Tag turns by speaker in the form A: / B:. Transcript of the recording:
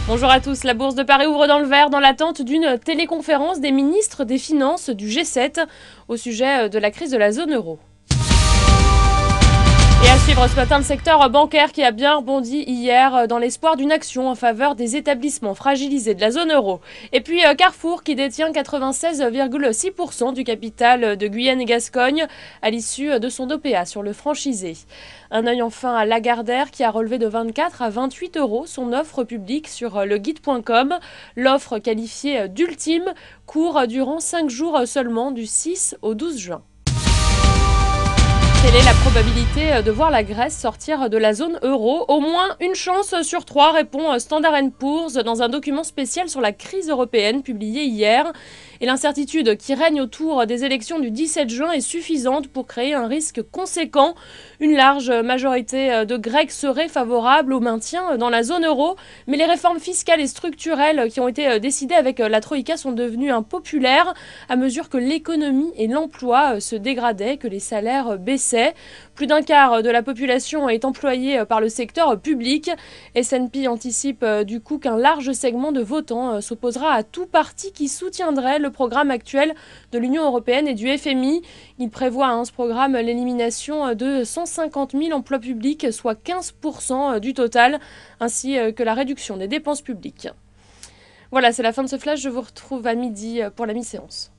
A: Bonjour à tous, la Bourse de Paris ouvre dans le vert dans l'attente d'une téléconférence des ministres des Finances du G7 au sujet de la crise de la zone euro. Et à suivre ce matin, le secteur bancaire qui a bien rebondi hier dans l'espoir d'une action en faveur des établissements fragilisés de la zone euro. Et puis Carrefour qui détient 96,6% du capital de Guyane et Gascogne à l'issue de son OPA sur le franchisé. Un œil enfin à Lagardère qui a relevé de 24 à 28 euros son offre publique sur leguide.com. L'offre qualifiée d'ultime court durant 5 jours seulement du 6 au 12 juin. Quelle est la probabilité de voir la Grèce sortir de la zone euro? Au moins une chance sur 3, répond Standard & Poor's dans un document spécial sur la crise européenne publié hier. Et l'incertitude qui règne autour des élections du 17 juin est suffisante pour créer un risque conséquent. Une large majorité de Grecs serait favorable au maintien dans la zone euro, mais les réformes fiscales et structurelles qui ont été décidées avec la Troïka sont devenues impopulaires à mesure que l'économie et l'emploi se dégradaient, que les salaires baissaient. Plus d'un quart de la population est employée par le secteur public. S&P anticipe du coup qu'un large segment de votants s'opposera à tout parti qui soutiendrait le programme actuel de l'Union européenne et du FMI. Il prévoit ce programme l'élimination de 150 000 emplois publics, soit 15% du total, ainsi que la réduction des dépenses publiques. Voilà, c'est la fin de ce flash. Je vous retrouve à midi pour la mi-séance.